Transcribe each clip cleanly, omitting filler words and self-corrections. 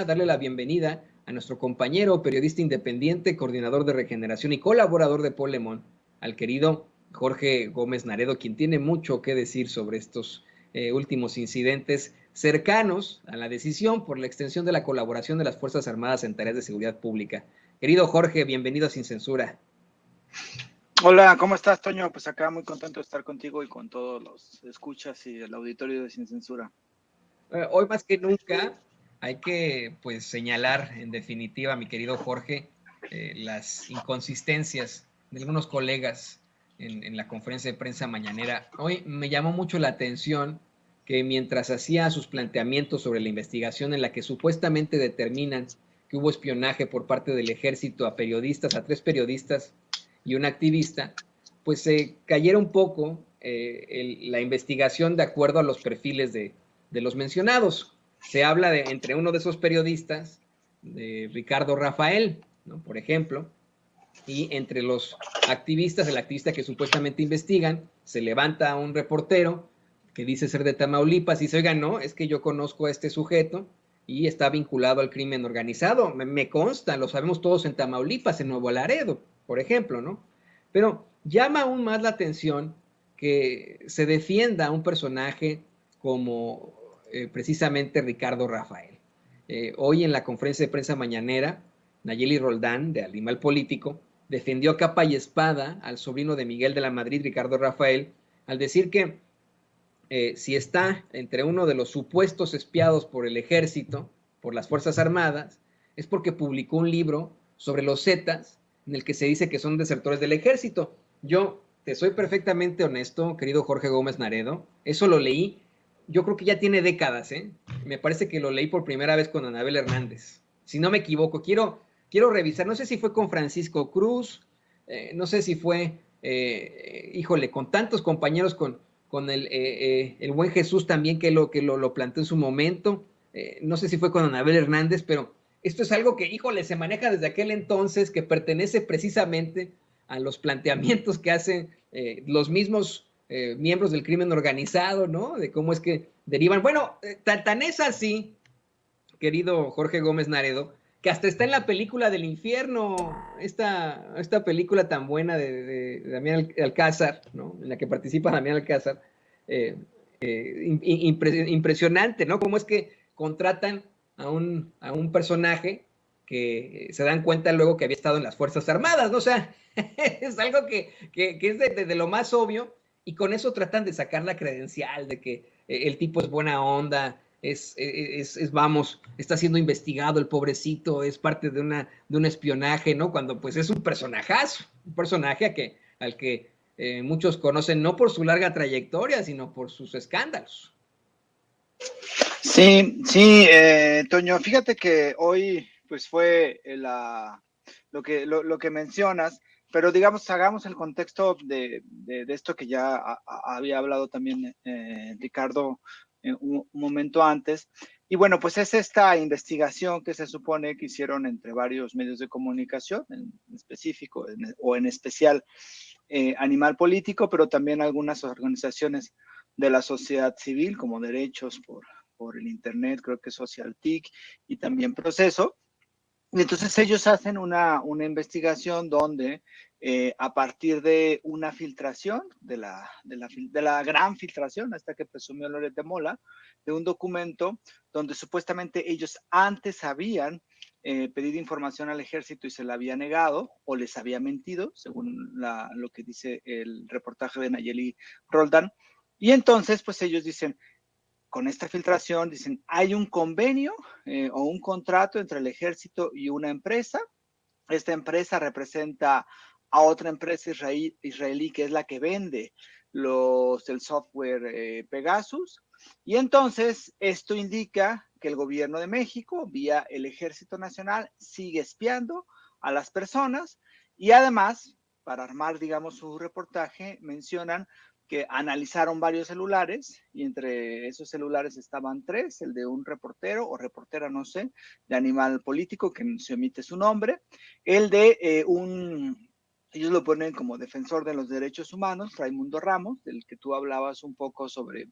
darle la bienvenida a nuestro compañero, periodista independiente, coordinador de Regeneración y colaborador de Polemón, al querido Jorge Gómez Naredo, quien tiene mucho que decir sobre estos últimos incidentes cercanos a la decisión por la extensión de la colaboración de las Fuerzas Armadas en tareas de seguridad pública. Querido Jorge, bienvenido a Sin Censura. Hola, ¿cómo estás, Toño? Pues acá muy contento de estar contigo y con todos los escuchas y el auditorio de Sin Censura. Hoy más que nunca hay que pues señalar en definitiva, mi querido Jorge, las inconsistencias de algunos colegas en la conferencia de prensa mañanera. Hoy me llamó mucho la atención que mientras hacía sus planteamientos sobre la investigación en la que supuestamente determinan que hubo espionaje por parte del ejército a periodistas, a 3 periodistas y un activista, pues se cayera un poco la investigación de acuerdo a los perfiles de los mencionados. Se habla de entre uno de esos periodistas, de Ricardo Rafael, ¿no? Por ejemplo, y entre los activistas, el activista que supuestamente investigan, se levanta un reportero que dice ser de Tamaulipas y dice, oiga, no, es que yo conozco a este sujeto y está vinculado al crimen organizado. Me consta, lo sabemos todos en Tamaulipas, en Nuevo Laredo, por ejemplo, ¿no? Pero llama aún más la atención que se defienda a un personaje como precisamente Ricardo Rafael. Hoy en la conferencia de prensa mañanera, Nayeli Roldán, de Animal Político, defendió a capa y espada al sobrino de Miguel de la Madrid, Ricardo Rafael, al decir que si está entre uno de los supuestos espiados por el ejército, por las Fuerzas Armadas, es porque publicó un libro sobre los Zetas, en el que se dice que son desertores del ejército. Yo te soy perfectamente honesto, querido Jorge Gómez Naredo, eso lo leí, yo creo que ya tiene décadas, ¿eh? Me parece que lo leí por primera vez con Anabel Hernández. Si no me equivoco, quiero revisar, no sé si fue con Francisco Cruz, no sé si fue, híjole, con tantos compañeros, con el buen Jesús también que lo planteó en su momento, no sé si fue con Anabel Hernández, pero esto es algo que, híjole, se maneja desde aquel entonces, que pertenece precisamente a los planteamientos que hacen los mismos miembros del crimen organizado, ¿no? De cómo es que derivan. Bueno, tan es así, querido Jorge Gómez Naredo, que hasta está en la película del infierno, esta película tan buena de Damián Alcázar, ¿no? En la que participa Damián Alcázar, impresionante, ¿no? Cómo es que contratan a un personaje que se dan cuenta luego que había estado en las Fuerzas Armadas, ¿no? O sea, es algo que es de lo más obvio, y con eso tratan de sacar la credencial de que el tipo es buena onda, vamos, está siendo investigado el pobrecito, es parte de un espionaje, ¿no? Cuando pues es un personajazo, un personaje al que muchos conocen no por su larga trayectoria, sino por sus escándalos. Sí, Toño, fíjate que hoy pues fue lo que mencionas, pero digamos, hagamos el contexto de esto que ya había hablado también Ricardo un momento antes. Y bueno, pues es esta investigación que se supone que hicieron entre varios medios de comunicación, en específico o en especial Animal Político, pero también algunas organizaciones de la sociedad civil, como Derechos por el Internet, creo que SocialTIC y también Proceso. Y entonces ellos hacen una investigación donde a partir de una filtración, de la gran filtración, hasta que presumió Loret de Mola, de un documento donde supuestamente ellos antes habían pedido información al ejército y se la había negado o les había mentido, según lo que dice el reportaje de Nayeli Roldán. Y entonces, pues ellos dicen, con esta filtración, dicen, hay un convenio o un contrato entre el ejército y una empresa. Esta empresa representa a otra empresa israelí que es la que vende el software Pegasus. Y entonces esto indica que el gobierno de México, vía el Ejército Nacional, sigue espiando a las personas y además, para armar, digamos, su reportaje, mencionan que analizaron varios celulares y entre esos celulares estaban 3, el de un reportero o reportera, no sé, de Animal Político, que se omite su nombre, el de un ellos lo ponen como defensor de los derechos humanos, Raimundo Ramos, del que tú hablabas un poco sobre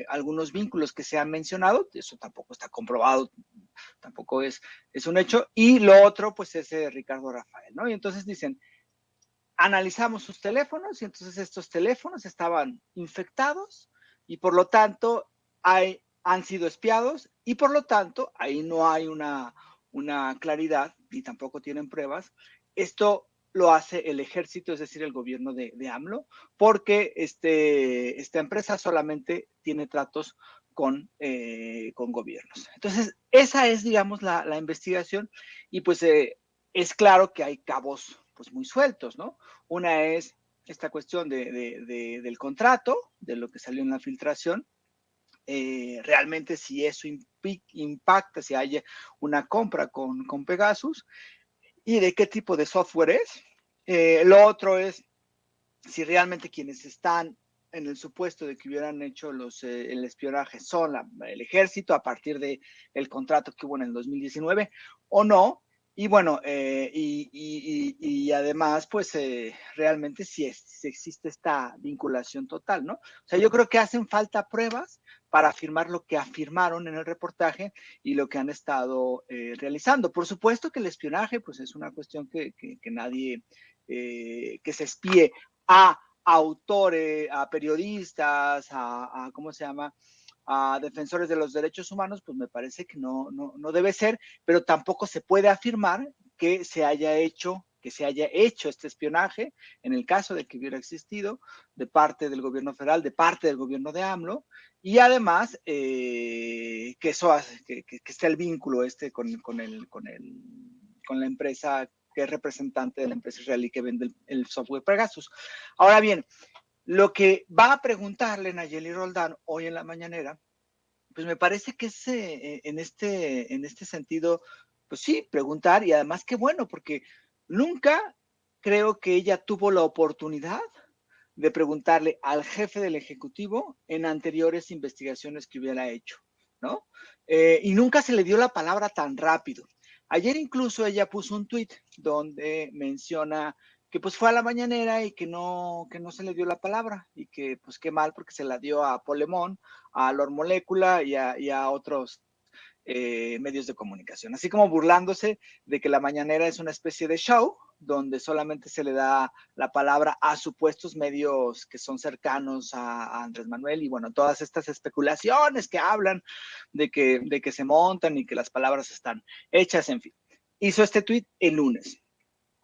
algunos vínculos que se han mencionado, eso tampoco está comprobado, tampoco es un hecho, y lo otro pues es Ricardo Rafael, ¿no? Y entonces dicen, analizamos sus teléfonos y entonces estos teléfonos estaban infectados y por lo tanto han sido espiados y por lo tanto ahí no hay una claridad y tampoco tienen pruebas. Esto lo hace el ejército, es decir, el gobierno de AMLO, porque esta empresa solamente tiene tratos con gobiernos. Entonces, esa es, digamos, la investigación y pues es claro que hay cabos pues muy sueltos, ¿no? Una es esta cuestión del contrato, de lo que salió en la filtración, realmente si eso impacta, si hay una compra con Pegasus, y de qué tipo de software es. Lo otro es si realmente quienes están en el supuesto de que hubieran hecho el espionaje son el ejército a partir del contrato que hubo en el 2019 o no. Y bueno, y además, pues realmente si existe esta vinculación total, ¿no? O sea, yo creo que hacen falta pruebas para afirmar lo que afirmaron en el reportaje y lo que han estado realizando. Por supuesto que el espionaje, pues es una cuestión que nadie, que se espíe a autores, a periodistas, ¿cómo se llama? A defensores de los derechos humanos, pues me parece que no debe ser, pero tampoco se puede afirmar que se haya hecho este espionaje, en el caso de que hubiera existido, de parte del gobierno federal, de parte del gobierno de AMLO, y además que eso hace, que esté el vínculo con la empresa que es representante de la empresa israelí que vende el software Pegasus. Ahora bien, lo que va a preguntarle Nayeli Roldán hoy en la mañanera, pues me parece que es en este sentido, pues sí, preguntar, y además qué bueno, porque nunca creo que ella tuvo la oportunidad de preguntarle al jefe del Ejecutivo en anteriores investigaciones que hubiera hecho, ¿no? Y nunca se le dio la palabra tan rápido. Ayer incluso ella puso un tuit donde menciona que pues fue a la mañanera y que no se le dio la palabra y que pues qué mal porque se la dio a Polemón, a Lord Molécula y a otros medios de comunicación, así como burlándose de que la mañanera es una especie de show donde solamente se le da la palabra a supuestos medios que son cercanos a Andrés Manuel y bueno, todas estas especulaciones que hablan de que se montan y que las palabras están hechas, en fin. Hizo este tuit el lunes.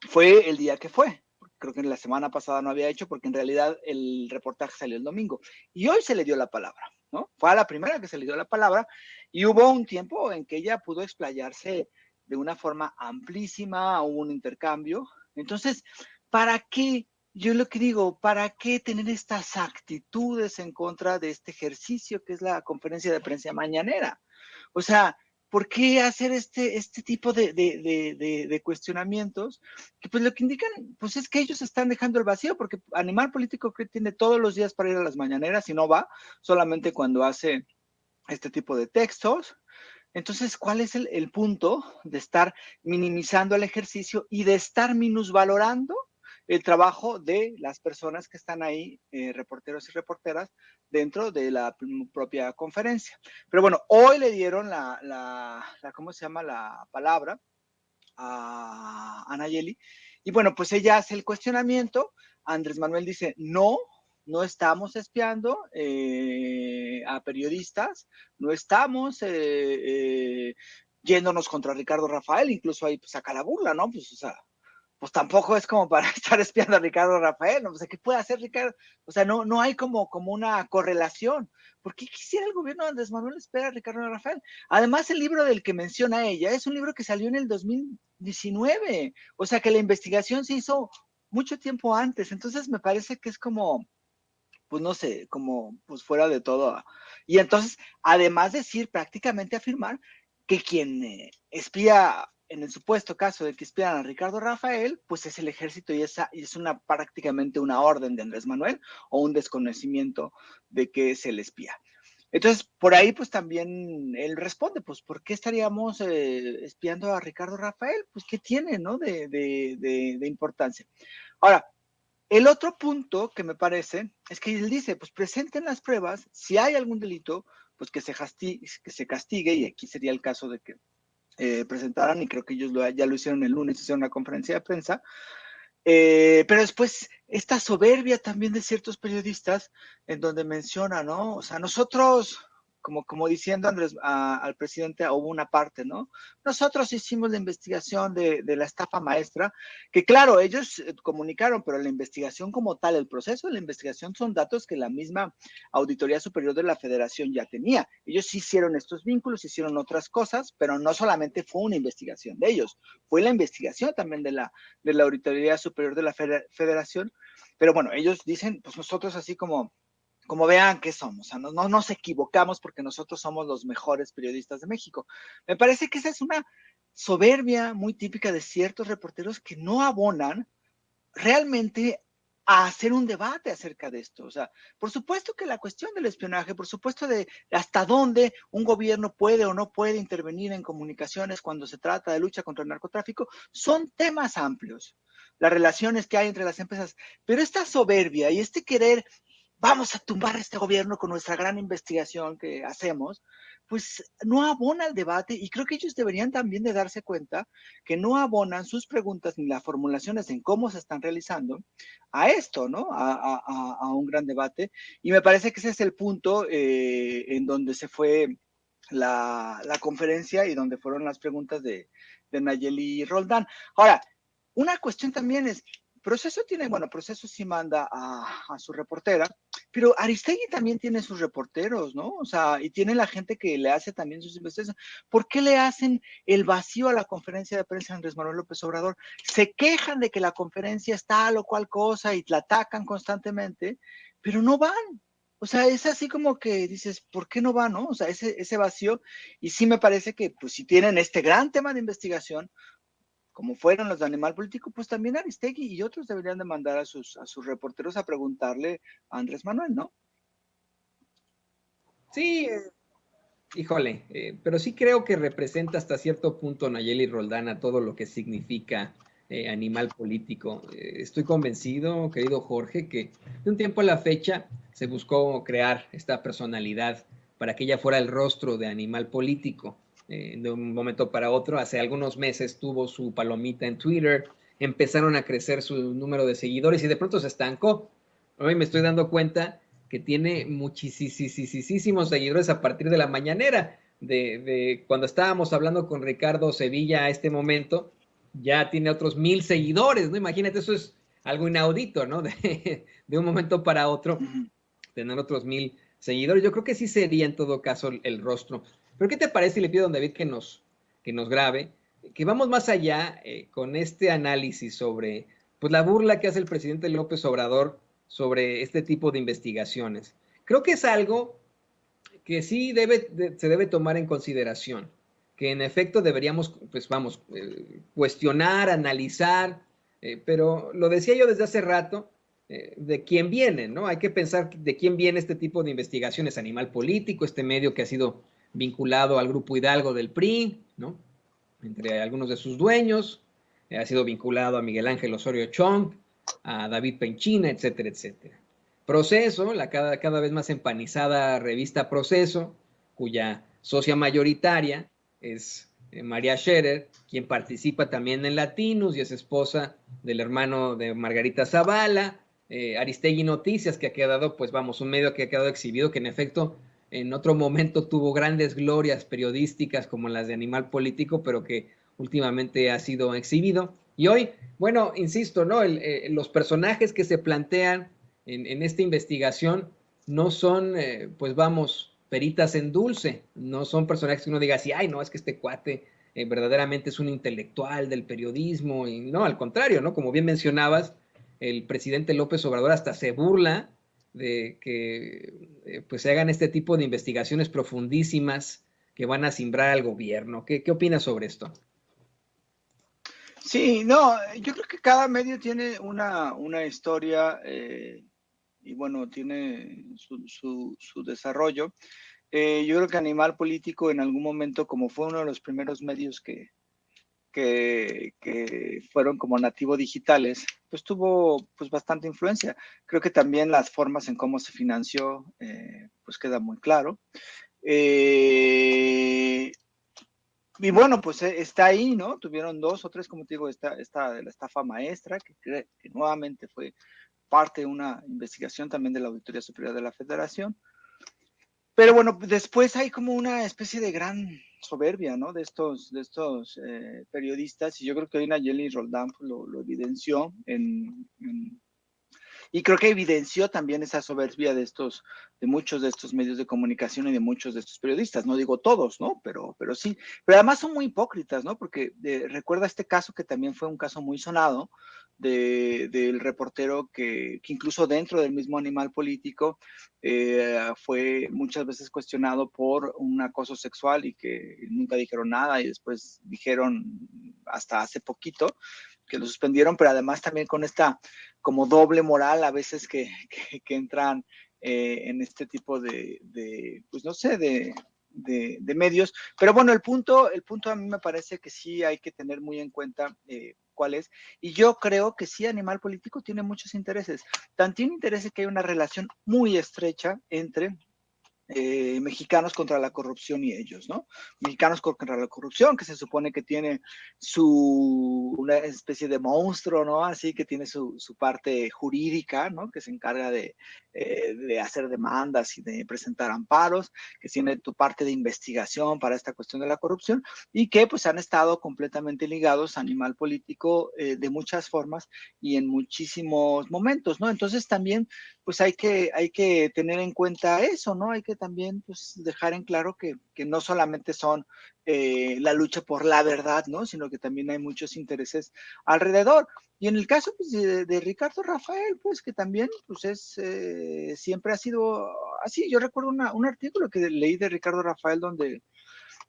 Fue el día que fue. Creo que en la semana pasada no había hecho porque en realidad el reportaje salió el domingo. Y hoy se le dio la palabra, ¿no? Fue a la primera que se le dio la palabra y hubo un tiempo en que ella pudo explayarse de una forma amplísima, hubo un intercambio. Entonces, ¿para qué? Yo lo que digo, ¿para qué tener estas actitudes en contra de este ejercicio que es la conferencia de prensa mañanera? O sea, ¿por qué hacer este tipo de cuestionamientos? Que pues lo que indican, pues es que ellos están dejando el vacío, porque Animal Político que tiene todos los días para ir a las mañaneras y no va, solamente cuando hace este tipo de textos. Entonces, ¿cuál es el punto de estar minimizando el ejercicio y de estar minusvalorando el trabajo de las personas que están ahí, reporteros y reporteras, dentro de la propia conferencia? Pero bueno, hoy le dieron ¿cómo se llama? La palabra a Nayeli. Y bueno, pues ella hace el cuestionamiento. Andrés Manuel dice, no estamos espiando a periodistas, no estamos yéndonos contra Ricardo Rafael, incluso ahí pues, saca la burla, ¿no? Pues, o sea, pues tampoco es como para estar espiando a Ricardo Rafael, ¿no? O sea, ¿qué puede hacer Ricardo? O sea, no hay como una correlación. ¿Por qué quisiera el gobierno de Andrés Manuel esperar a Ricardo Rafael? Además, el libro del que menciona ella es un libro que salió en el 2019, o sea, que la investigación se hizo mucho tiempo antes, entonces me parece que es como, pues no sé, como pues fuera de todo. Y entonces, además decir, prácticamente afirmar que quien espía, en el supuesto caso de que espían a Ricardo Rafael, pues es el ejército y es prácticamente una orden de Andrés Manuel o un desconocimiento de que es el espía. Entonces, por ahí, pues también él responde, pues, ¿por qué estaríamos espiando a Ricardo Rafael? Pues, ¿qué tiene, no? De importancia. Ahora, el otro punto que me parece es que él dice, pues presenten las pruebas, si hay algún delito, pues que se castigue, y aquí sería el caso de que presentaran, y creo que ellos ya lo hicieron el lunes, hicieron una conferencia de prensa, pero después esta soberbia también de ciertos periodistas en donde menciona, ¿no? O sea, nosotros, como diciendo Andrés, al presidente, hubo una parte, ¿no? Nosotros hicimos la investigación de la estafa maestra, que claro, ellos comunicaron, pero la investigación como tal, el proceso de la investigación son datos que la misma Auditoría Superior de la Federación ya tenía. Ellos sí hicieron estos vínculos, hicieron otras cosas, pero no solamente fue una investigación de ellos, fue la investigación también de la Auditoría Superior de la Federación, pero bueno, ellos dicen, pues nosotros así como vean qué somos, o sea, no nos equivocamos porque nosotros somos los mejores periodistas de México. Me parece que esa es una soberbia muy típica de ciertos reporteros que no abonan realmente a hacer un debate acerca de esto. O sea, por supuesto que la cuestión del espionaje, por supuesto de hasta dónde un gobierno puede o no puede intervenir en comunicaciones cuando se trata de lucha contra el narcotráfico, son temas amplios. Las relaciones que hay entre las empresas, pero esta soberbia y este querer, vamos a tumbar a este gobierno con nuestra gran investigación que hacemos, pues no abona el debate, y creo que ellos deberían también de darse cuenta que no abonan sus preguntas ni las formulaciones en cómo se están realizando a esto, ¿no? A un gran debate. Y me parece que ese es el punto en donde se fue la conferencia y donde fueron las preguntas de Nayeli Roldán. Ahora, una cuestión también es, Proceso sí manda a su reportera, pero Aristegui también tiene sus reporteros, ¿no? O sea, y tiene la gente que le hace también sus investigaciones. ¿Por qué le hacen el vacío a la conferencia de prensa de Andrés Manuel López Obrador? Se quejan de que la conferencia es tal o cual cosa y la atacan constantemente, pero no van. O sea, es así como que dices, ¿por qué no van, no? O sea, ese vacío, y sí me parece que, pues, si tienen este gran tema de investigación, como fueron los de Animal Político, pues también Aristegui y otros deberían de mandar a sus reporteros a preguntarle a Andrés Manuel, ¿no? Sí, híjole, pero sí creo que representa hasta cierto punto Nayeli Roldana todo lo que significa animal político. Estoy convencido, querido Jorge, que de un tiempo a la fecha se buscó crear esta personalidad para que ella fuera el rostro de animal político. De un momento para otro, hace algunos meses tuvo su palomita en Twitter, empezaron a crecer su número de seguidores y de pronto se estancó. Hoy me estoy dando cuenta que tiene muchísimos seguidores a partir de la mañanera. De cuando estábamos hablando con Ricardo Sevilla a este momento, ya tiene otros 1000 seguidores, ¿no? Imagínate, eso es algo inaudito, ¿no? De un momento para otro, tener otros 1000 seguidores. Yo creo que sí sería en todo caso el rostro. Pero ¿qué te parece si le pido a David que nos grabe? Que vamos más allá con este análisis sobre pues, la burla que hace el presidente López Obrador sobre este tipo de investigaciones. Creo que es algo que sí se debe tomar en consideración, que en efecto deberíamos, pues vamos, cuestionar, analizar, pero lo decía yo desde hace rato, de quién viene, ¿no? Hay que pensar de quién viene este tipo de investigaciones, Animal Político, este medio que ha sido vinculado al Grupo Hidalgo del PRI, ¿no? Entre algunos de sus dueños, ha sido vinculado a Miguel Ángel Osorio Chong, a David Penchina, etcétera, etcétera. Proceso, la cada vez más empanizada revista Proceso, cuya socia mayoritaria es María Scherer, quien participa también en Latinos y es esposa del hermano de Margarita Zavala, Aristegui Noticias, que ha quedado, pues vamos, un medio que ha quedado exhibido, que en efecto en otro momento tuvo grandes glorias periodísticas como las de Animal Político, pero que últimamente ha sido exhibido. Y hoy, bueno, insisto, ¿no? Los personajes que se plantean en esta investigación no son, pues vamos, peritas en dulce, no son personajes que uno diga así, ay, no, es que este cuate verdaderamente es un intelectual del periodismo, y no, al contrario, ¿no? Como bien mencionabas, el presidente López Obrador hasta se burla de que pues se hagan este tipo de investigaciones profundísimas que van a simbrar al gobierno. ¿Qué opinas sobre esto? Sí, no, yo creo que cada medio tiene una historia y bueno, tiene su desarrollo. Yo creo que Animal Político en algún momento, como fue uno de los primeros medios que fueron como nativo digitales, pues tuvo pues bastante influencia. Creo que también las formas en cómo se financió, pues queda muy claro. Y bueno, pues está ahí, ¿no? Tuvieron 2 o 3, como te digo, esta de la estafa maestra, que nuevamente fue parte de una investigación también de la Auditoría Superior de la Federación. Pero bueno, después hay como una especie de gran soberbia, ¿no? De estos periodistas, y yo creo que hoy Nayeli Roldán pues, lo evidenció y creo que evidenció también esa soberbia de muchos de estos medios de comunicación y de muchos de estos periodistas. No digo todos, ¿no? Pero sí. Pero además son muy hipócritas, ¿no? Porque recuerda este caso que también fue un caso muy sonado del reportero que incluso dentro del mismo Animal Político fue muchas veces cuestionado por un acoso sexual y que nunca dijeron nada y después dijeron hasta hace poquito que lo suspendieron, pero además también con esta como doble moral a veces que entran en este tipo pues no sé, de medios. Pero bueno, el punto a mí me parece que sí hay que tener muy en cuenta cuál es. Y yo creo que sí, Animal Político tiene muchos intereses. Tan tiene intereses que hay una relación muy estrecha entre mexicanos contra la corrupción y ellos, ¿no? Mexicanos contra la corrupción, que se supone que tiene una especie de monstruo, ¿no? Así que tiene su parte jurídica, ¿no? Que se encarga de hacer demandas y de presentar amparos, que tiene tu parte de investigación para esta cuestión de la corrupción y que pues han estado completamente ligados a Animal Político de muchas formas y en muchísimos momentos, ¿no? Entonces también pues hay que tener en cuenta eso, ¿no? Hay que también pues, dejar en claro que no solamente son la lucha por la verdad, ¿no? Sino que también hay muchos intereses alrededor. Y en el caso pues, de Ricardo Rafael, pues que también pues siempre ha sido así. Yo recuerdo un artículo que leí de Ricardo Rafael donde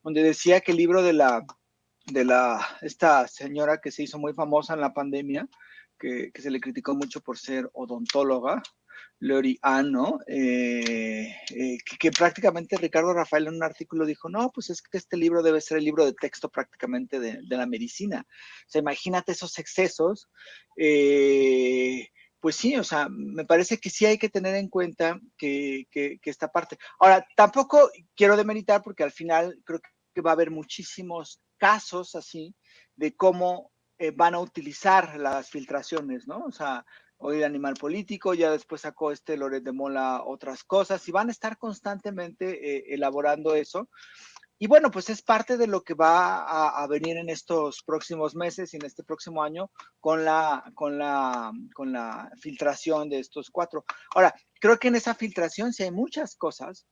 decía que el libro de esta señora que se hizo muy famosa en la pandemia, que se le criticó mucho por ser odontóloga, Lori Ann, ¿no? Que prácticamente Ricardo Rafael en un artículo dijo, no, pues es que este libro debe ser el libro de texto prácticamente de la medicina. O sea, imagínate esos excesos. Pues sí, o sea, me parece que sí hay que tener en cuenta que esta parte. Ahora, tampoco quiero demeritar porque al final creo que va a haber muchísimos casos así de cómo van a utilizar las filtraciones, ¿no? O sea, hoy el Animal Político, ya después sacó Loret de Mola otras cosas y van a estar constantemente elaborando eso. Y bueno, pues es parte de lo que va a venir en estos próximos meses y en este próximo año con la filtración de estos 4. Ahora, creo que en esa filtración sí hay muchas cosas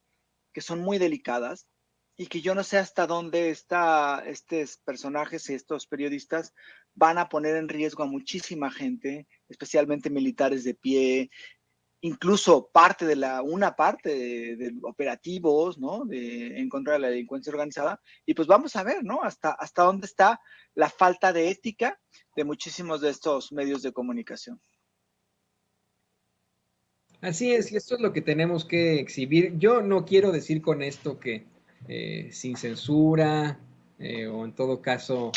que son muy delicadas y que yo no sé hasta dónde estos personajes y estos periodistas van a poner en riesgo a muchísima gente, especialmente militares de pie, incluso una parte de operativos, ¿no? En contra de la delincuencia organizada. Y pues vamos a ver, ¿no? Hasta dónde está la falta de ética de muchísimos de estos medios de comunicación. Así es, y esto es lo que tenemos que exhibir. Yo no quiero decir con esto que sin censura o en todo caso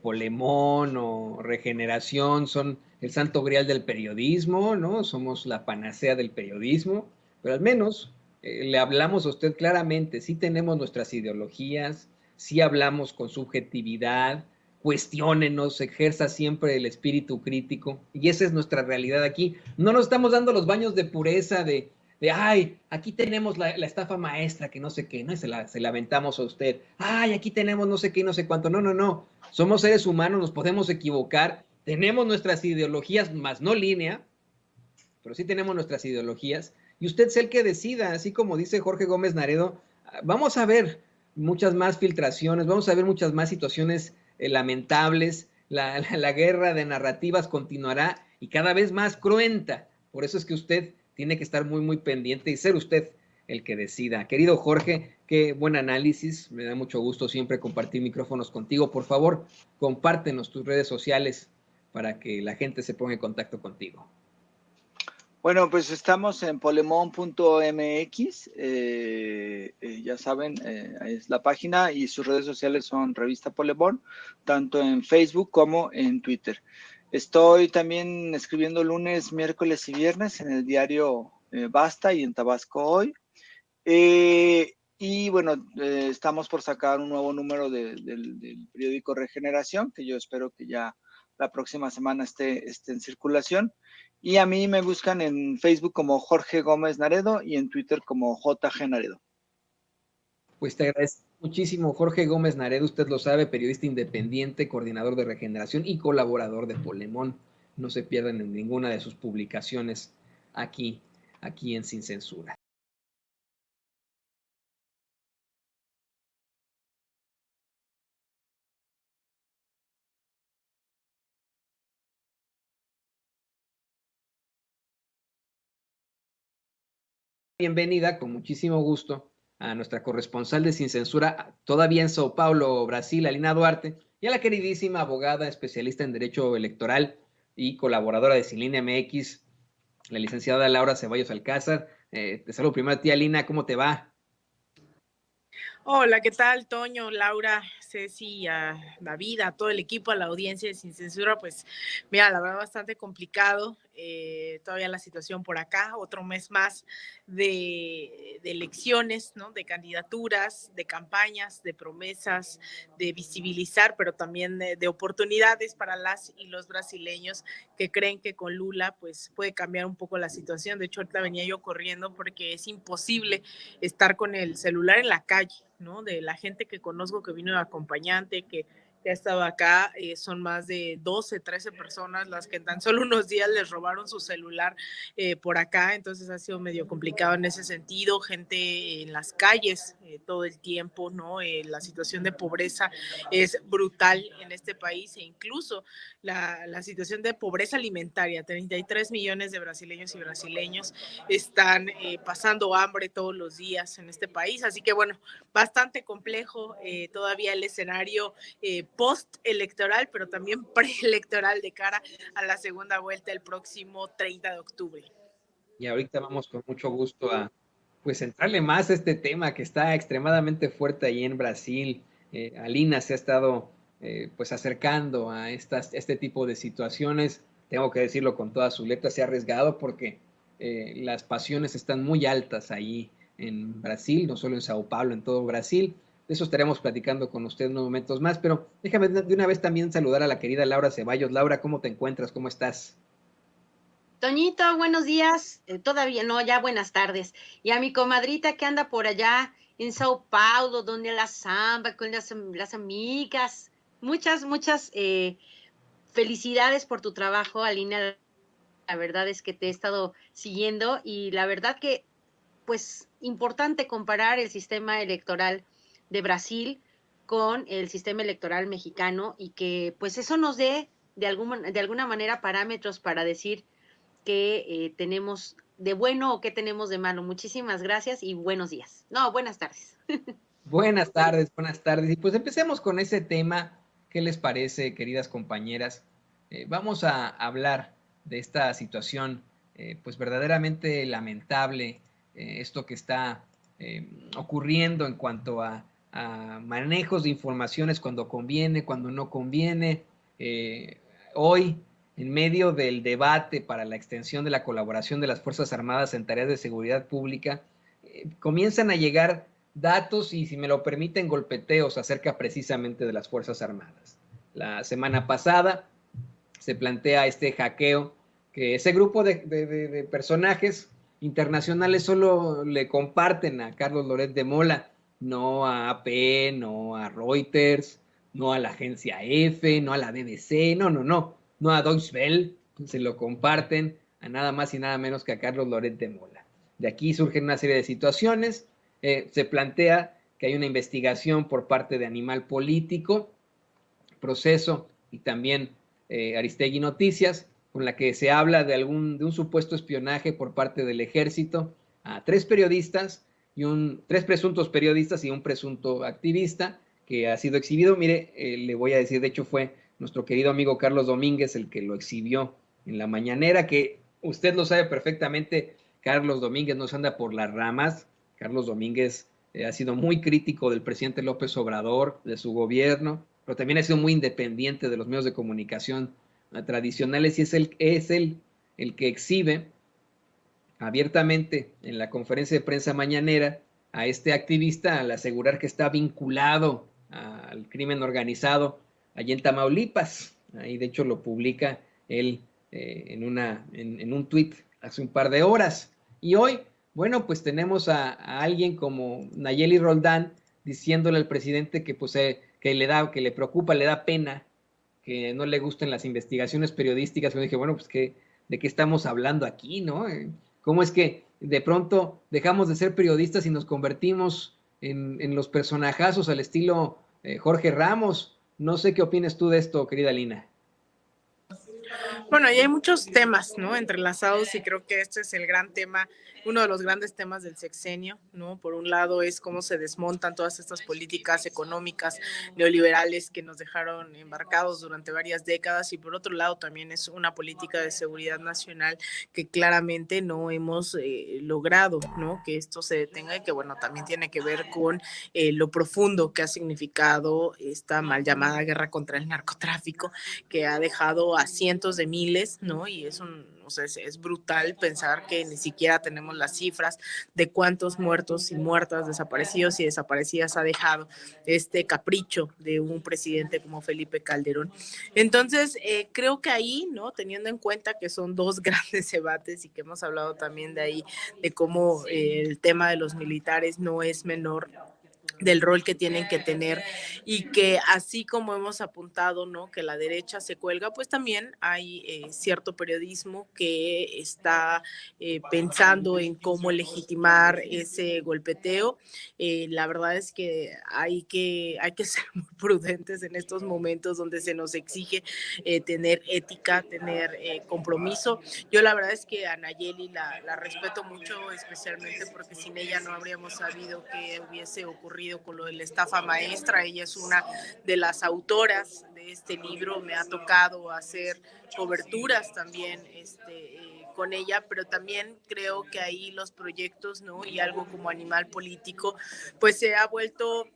Polemón o Regeneración son el santo grial del periodismo, ¿no? Somos la panacea del periodismo, pero al menos le hablamos a usted claramente, sí tenemos nuestras ideologías, sí hablamos con subjetividad, cuestiónenos, ejerza siempre el espíritu crítico, y esa es nuestra realidad aquí. No nos estamos dando los baños de pureza ay, aquí tenemos la estafa maestra, que no sé qué, ¿no? Se la aventamos a usted. Ay, aquí tenemos no sé qué, no sé cuánto. No, no, no. Somos seres humanos, nos podemos equivocar, tenemos nuestras ideologías, más no línea, pero sí tenemos nuestras ideologías, y usted es el que decida, así como dice Jorge Gómez Naredo, vamos a ver muchas más filtraciones, vamos a ver muchas más situaciones lamentables, la guerra de narrativas continuará y cada vez más cruenta, por eso es que usted tiene que estar muy, muy pendiente y ser usted el que decida. Querido Jorge, qué buen análisis, me da mucho gusto siempre compartir micrófonos contigo. Por favor, compártenos tus redes sociales para que la gente se ponga en contacto contigo. Bueno, pues estamos en polemon.mx, ya saben, es la página y sus redes sociales son Revista Polemon, tanto en Facebook como en Twitter. Estoy también escribiendo lunes, miércoles y viernes en el diario Basta y en Tabasco Hoy. Y bueno, estamos por sacar un nuevo número del periódico Regeneración, que yo espero que ya la próxima semana esté en circulación. Y a mí me buscan en Facebook como Jorge Gómez Naredo y en Twitter como JG Naredo. Pues te agradezco muchísimo, Jorge Gómez Naredo, usted lo sabe, periodista independiente, coordinador de Regeneración y colaborador de Polemón. No se pierdan en ninguna de sus publicaciones aquí en Sin Censura. Bienvenida, con muchísimo gusto, a nuestra corresponsal de Sin Censura, todavía en Sao Paulo, Brasil, Alina Duarte, y a la queridísima abogada especialista en Derecho Electoral y colaboradora de Sin Línea MX, la licenciada Laura Ceballos Alcázar. Te saludo primero a ti, Alina, ¿cómo te va? Hola, ¿qué tal, Toño, Laura, Ceci, a David, a todo el equipo, a la audiencia de Sin Censura? Pues mira, la verdad bastante complicado, todavía la situación por acá, otro mes más de elecciones, ¿no? De candidaturas, de campañas, de promesas, de visibilizar, pero también de oportunidades para las y los brasileños que creen que con Lula pues puede cambiar un poco la situación. De hecho, ahorita venía yo corriendo porque es imposible estar con el celular en la calle, ¿no? De la gente que conozco que vino de acompañante, que ha estado acá, son más de 12, 13 personas las que en tan solo unos días les robaron su celular por acá, entonces ha sido medio complicado en ese sentido, gente en las calles todo el tiempo, ¿no? La situación de pobreza es brutal en este país e incluso la situación de pobreza alimentaria, 33 millones de brasileños y brasileños están pasando hambre todos los días en este país, así que bueno, bastante complejo todavía el escenario post-electoral, pero también preelectoral de cara a la segunda vuelta el próximo 30 de octubre. Y ahorita vamos con mucho gusto a pues entrarle más a este tema que está extremadamente fuerte ahí en Brasil. Alina se ha estado pues acercando a este tipo de situaciones. Tengo que decirlo con toda su letra, se ha arriesgado porque las pasiones están muy altas ahí en Brasil, no solo en Sao Paulo, en todo Brasil. De eso estaremos platicando con usted en unos momentos más, pero déjame de una vez también saludar a la querida Laura Ceballos. Laura, ¿cómo te encuentras? ¿Cómo estás? Toñito, buenos días. Todavía no, ya buenas tardes. Y a mi comadrita que anda por allá en Sao Paulo, donde la samba, con las amigas. Muchas felicidades por tu trabajo, Alina. La verdad es que te he estado siguiendo y la verdad que, pues, importante comparar el sistema electoral de Brasil con el sistema electoral mexicano y que, pues, eso nos dé de alguna manera parámetros para decir qué tenemos de bueno o qué tenemos de malo. Muchísimas gracias y buenos días. No, buenas tardes. Buenas tardes, buenas tardes. Y pues empecemos con ese tema. ¿Qué les parece, queridas compañeras? Vamos a hablar de esta situación, pues verdaderamente lamentable, esto que está ocurriendo en cuanto a manejos de informaciones cuando conviene, cuando no conviene. Hoy, en medio del debate para la extensión de la colaboración de las Fuerzas Armadas en tareas de seguridad pública, comienzan a llegar datos y, si me lo permiten, golpeteos acerca precisamente de las Fuerzas Armadas. La semana pasada se plantea este hackeo, que ese grupo de personajes internacionales solo le comparten a Carlos Loret de Mola, no a AP, no a Reuters, no a la agencia F, no a la BBC, no a Deutsche Welle, se lo comparten a nada más y nada menos que a Carlos Loret de Mola. De aquí surgen una serie de situaciones. Se plantea que hay una investigación por parte de Animal Político, Proceso y también Aristegui Noticias, con la que se habla de un supuesto espionaje por parte del ejército a tres periodistas tres presuntos periodistas y un presunto activista que ha sido exhibido. Mire, le voy a decir, de hecho fue nuestro querido amigo Carlos Domínguez el que lo exhibió en la mañanera, que Usted lo sabe perfectamente, Carlos Domínguez no se anda por las ramas. Carlos Domínguez ha sido muy crítico del presidente López Obrador, de su gobierno, pero también ha sido muy independiente de los medios de comunicación tradicionales y es el que exhibe abiertamente en la conferencia de prensa mañanera a este activista al asegurar que está vinculado al crimen organizado allí en Tamaulipas. Ahí de hecho lo publica él en un tuit hace un par de horas. Y hoy, bueno, pues tenemos a alguien como Nayeli Roldán diciéndole al presidente que pues que le preocupa, le da pena, que no le gusten las investigaciones periodísticas. Yo dije, bueno, pues ¿de qué estamos hablando aquí, no? ¿Cómo es que de pronto dejamos de ser periodistas y nos convertimos en los personajazos al estilo Jorge Ramos? No sé qué opinas tú de esto, querida Lina. Bueno, y hay muchos temas, ¿no? Entrelazados, y creo que este es el gran tema, uno de los grandes temas del sexenio, ¿no? Por un lado es cómo se desmontan todas estas políticas económicas neoliberales que nos dejaron embarcados durante varias décadas, y por otro lado también es una política de seguridad nacional que claramente no hemos logrado, ¿no? Que esto se detenga, y que, bueno, también tiene que ver con lo profundo que ha significado esta mal llamada guerra contra el narcotráfico, que ha dejado a cientos de miles, ¿no? Y o sea, es brutal pensar que ni siquiera tenemos las cifras de cuántos muertos y muertas, desaparecidos y desaparecidas ha dejado este capricho de un presidente como Felipe Calderón. Entonces, creo que ahí, ¿no? Teniendo en cuenta que son dos grandes debates y que hemos hablado también de ahí, de cómo el tema de los militares no es menor, del rol que tienen que tener, y que así como hemos apuntado, ¿no? Que la derecha se cuelga, pues también hay cierto periodismo que está pensando en cómo legitimar ese golpeteo. La verdad es que hay que ser muy prudentes en estos momentos donde se nos exige tener ética, tener compromiso. Yo la verdad es que a Nayeli la respeto mucho, especialmente porque sin ella no habríamos sabido que hubiese ocurrido con lo de la estafa maestra. Ella es una de las autoras de este libro, me ha tocado hacer coberturas también con ella, pero también creo que ahí los proyectos, ¿no? Y algo como Animal Político, pues se ha vuelto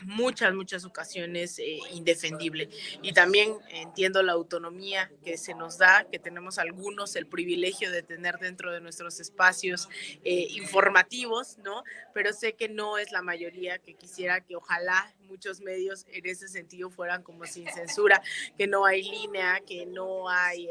muchas ocasiones indefendible. Y también entiendo la autonomía que se nos da, que tenemos algunos el privilegio de tener dentro de nuestros espacios informativos, ¿no? Pero sé que no es la mayoría, que quisiera que ojalá muchos medios en ese sentido fueran como sin censura, que no hay línea, que no hay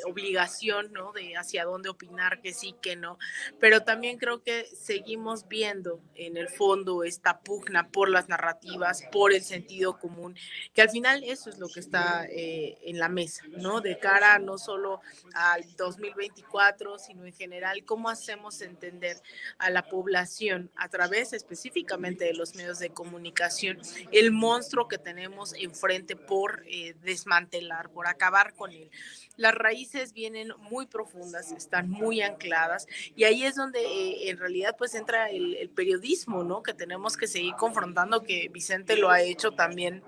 obligación, ¿no? De hacia dónde opinar, que sí, que no. Pero también creo que seguimos viendo en el fondo esta pugna por las narrativas, por el sentido común, que al final eso es lo que está en la mesa, ¿no? De cara no solo al 2024, sino en general, cómo hacemos entender a la población a través específicamente de los medios de comunicación el monstruo que tenemos enfrente por desmantelar, por acabar con él. Las raíces vienen muy profundas, están muy ancladas, y ahí es donde en realidad pues entra el periodismo, ¿no? Que tenemos que seguir confrontando, que Vicente lo ha hecho también.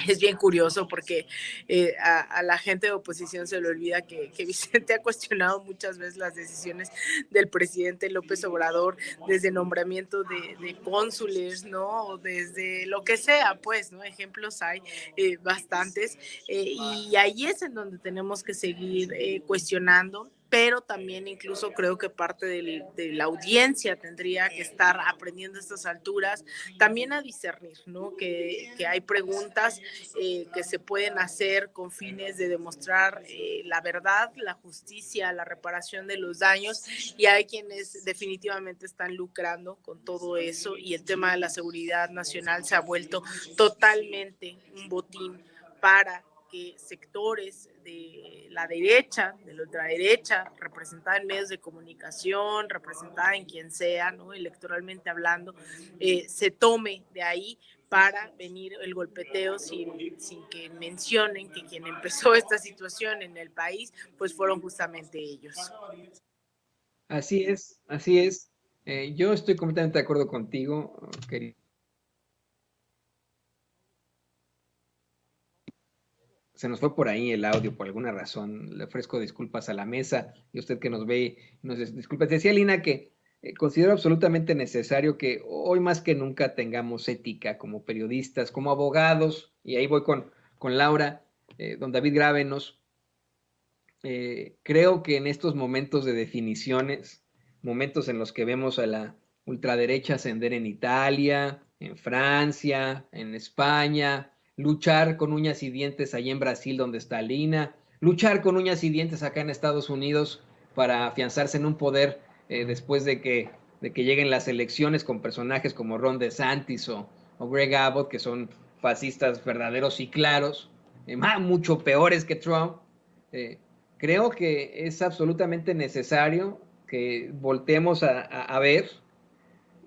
Es bien curioso porque a la gente de oposición se le olvida que Vicente ha cuestionado muchas veces las decisiones del presidente López Obrador, desde nombramiento de cónsules, ¿no? O desde lo que sea, pues, ¿no? Ejemplos hay bastantes, y ahí es en donde tenemos que seguir cuestionando. Pero también incluso creo que parte de la audiencia tendría que estar aprendiendo a estas alturas también a discernir, ¿no? Que hay preguntas que se pueden hacer con fines de demostrar la verdad, la justicia, la reparación de los daños, y hay quienes definitivamente están lucrando con todo eso, y el tema de la seguridad nacional se ha vuelto totalmente un botín para que sectores de la derecha, de la ultraderecha, representada en medios de comunicación, representada en quien sea, ¿no? Electoralmente hablando, se tome de ahí para venir el golpeteo sin que mencionen que quien empezó esta situación en el país, pues fueron justamente ellos. Así es, así es. Yo estoy completamente de acuerdo contigo, querido. se nos fue por ahí el audio por alguna razón. Le ofrezco disculpas a la mesa y a usted que nos ve, nos disculpa. Decía Lina que considero absolutamente necesario que hoy más que nunca tengamos ética como periodistas, como abogados, y ahí voy con Laura, don David Grávenos. Creo que en estos momentos de definiciones, momentos en los que vemos a la ultraderecha ascender en Italia, en Francia, en España, luchar con uñas y dientes allá en Brasil donde está Lina, luchar con uñas y dientes acá en Estados Unidos para afianzarse en un poder después de que lleguen las elecciones con personajes como Ron DeSantis o Greg Abbott, que son fascistas verdaderos y claros, mucho peores que Trump. Creo que es absolutamente necesario que volteemos a ver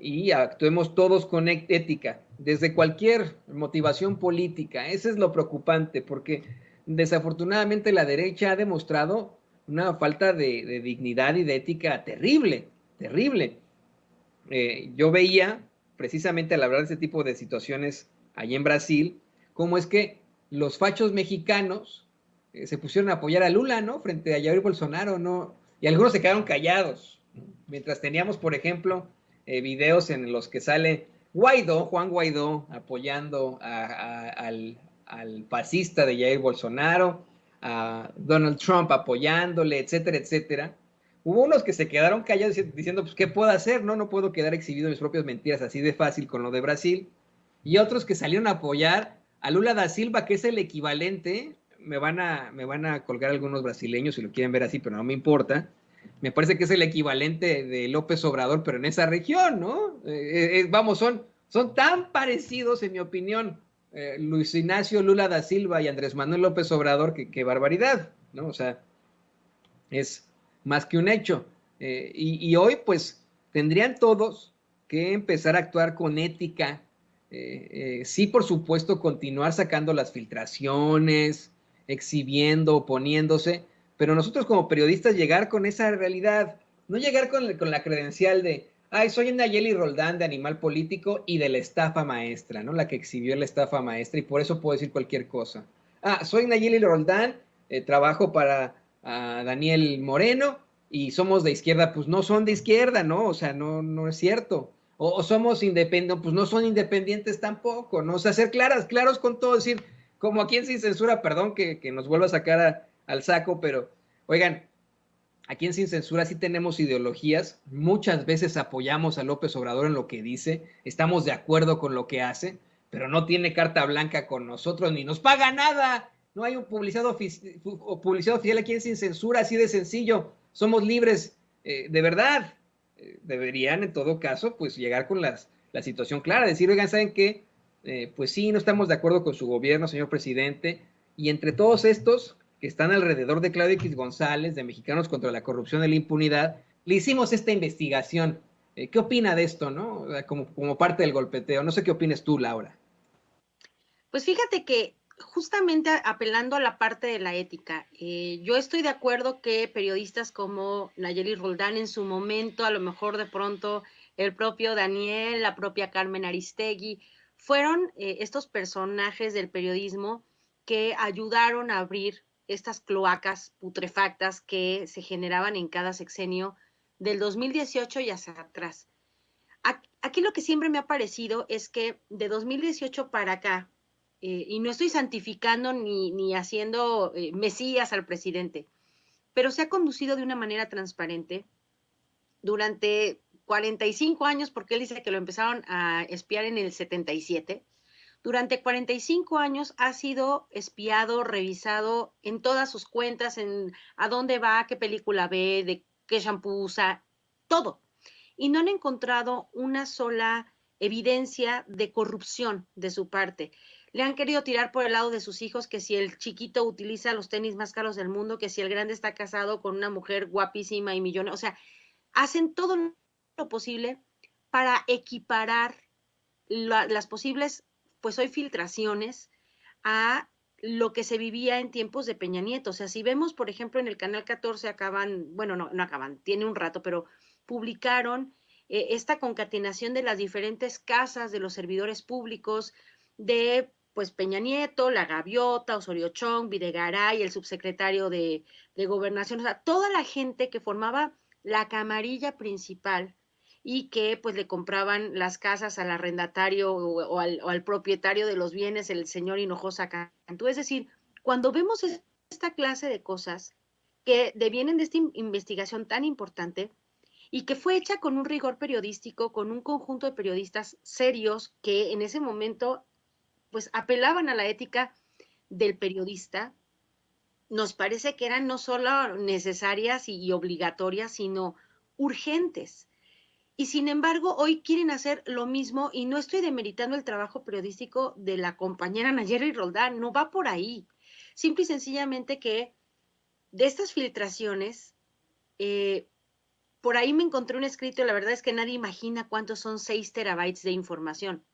y actuemos todos con ética, desde cualquier motivación política. Eso es lo preocupante, porque desafortunadamente la derecha ha demostrado una falta de dignidad y de ética terrible, terrible. Yo veía, precisamente al hablar de este tipo de situaciones allí en Brasil, cómo es que los fachos mexicanos se pusieron a apoyar a Lula, ¿no? Frente a Jair Bolsonaro, ¿no? Y algunos se quedaron callados, ¿no? Mientras teníamos, por ejemplo, videos en los que sale Guaidó, Juan Guaidó, apoyando al fascista de Jair Bolsonaro, a Donald Trump apoyándole, etcétera, etcétera. Hubo unos que se quedaron callados diciendo, pues, ¿qué puedo hacer? No puedo quedar exhibido en mis propias mentiras así de fácil con lo de Brasil. Y otros que salieron a apoyar a Lula da Silva, que es el equivalente, me van a colgar algunos brasileños si lo quieren ver así, pero no me importa. Me parece que es el equivalente de López Obrador, pero en esa región, ¿no? Vamos, son tan parecidos, en mi opinión, Luis Ignacio Lula da Silva y Andrés Manuel López Obrador, que barbaridad, ¿no? O sea, es más que un hecho. Y hoy, pues, tendrían todos que empezar a actuar con ética. Sí, por supuesto, continuar sacando las filtraciones, exhibiendo, oponiéndose, pero nosotros como periodistas llegar con esa realidad, no llegar con la credencial de, ay, soy Nayeli Roldán de Animal Político y de la estafa maestra, ¿no? La que exhibió la estafa maestra y por eso puedo decir cualquier cosa. Ah, soy Nayeli Roldán, trabajo para Daniel Moreno y somos de izquierda, pues no son de izquierda, ¿no? O sea, no es cierto. O somos independientes, pues no son independientes tampoco, ¿no? O sea, ser claros con todo, decir, como aquí en Sin Censura, perdón que nos vuelva a sacar al saco, pero, oigan, aquí en Sin Censura sí tenemos ideologías, muchas veces apoyamos a López Obrador en lo que dice, estamos de acuerdo con lo que hace, pero no tiene carta blanca con nosotros, ni nos paga nada, no hay un publicidad oficial aquí en Sin Censura, así de sencillo, somos libres, de verdad. Deberían en todo caso pues llegar con la situación clara, decir, oigan, ¿saben qué? Pues sí, no estamos de acuerdo con su gobierno, señor presidente, y entre todos estos que están alrededor de Claudio X González, de Mexicanos contra la Corrupción y la Impunidad, le hicimos esta investigación. ¿Qué opina de esto, no? Como parte del golpeteo. No sé qué opinas tú, Laura. Pues fíjate que justamente apelando a la parte de la ética, yo estoy de acuerdo que periodistas como Nayeli Roldán en su momento, a lo mejor de pronto el propio Daniel, la propia Carmen Aristegui, fueron estos personajes del periodismo que ayudaron a abrir estas cloacas putrefactas que se generaban en cada sexenio del 2018 y hacia atrás. Aquí lo que siempre me ha parecido es que de 2018 para acá, y no estoy santificando ni haciendo mesías al presidente, pero se ha conducido de una manera transparente durante 45 años, porque él dice que lo empezaron a espiar en el 77. Durante 45 años ha sido espiado, revisado en todas sus cuentas, en a dónde va, qué película ve, de qué shampoo usa, todo. Y no han encontrado una sola evidencia de corrupción de su parte. Le han querido tirar por el lado de sus hijos que si el chiquito utiliza los tenis más caros del mundo, que si el grande está casado con una mujer guapísima y millonaria. O sea, hacen todo lo posible para equiparar las posibles, pues hoy, filtraciones a lo que se vivía en tiempos de Peña Nieto. O sea, si vemos, por ejemplo, en el Canal 14 acaban, bueno, no acaban, tiene un rato, pero publicaron esta concatenación de las diferentes casas de los servidores públicos, de pues Peña Nieto, La Gaviota, Osorio Chong, Videgaray, el subsecretario de Gobernación, o sea, toda la gente que formaba la camarilla principal y que pues le compraban las casas al arrendatario o al propietario de los bienes, el señor Hinojosa Cantú. Es decir, cuando vemos esta clase de cosas que devienen de esta investigación tan importante y que fue hecha con un rigor periodístico, con un conjunto de periodistas serios que en ese momento pues apelaban a la ética del periodista, nos parece que eran no solo necesarias y obligatorias, sino urgentes. Y sin embargo, hoy quieren hacer lo mismo, y no estoy demeritando el trabajo periodístico de la compañera Nayeli Roldán, no va por ahí. Simple y sencillamente que de estas filtraciones, por ahí me encontré un escrito, la verdad es que nadie imagina cuántos son 6 terabytes de información.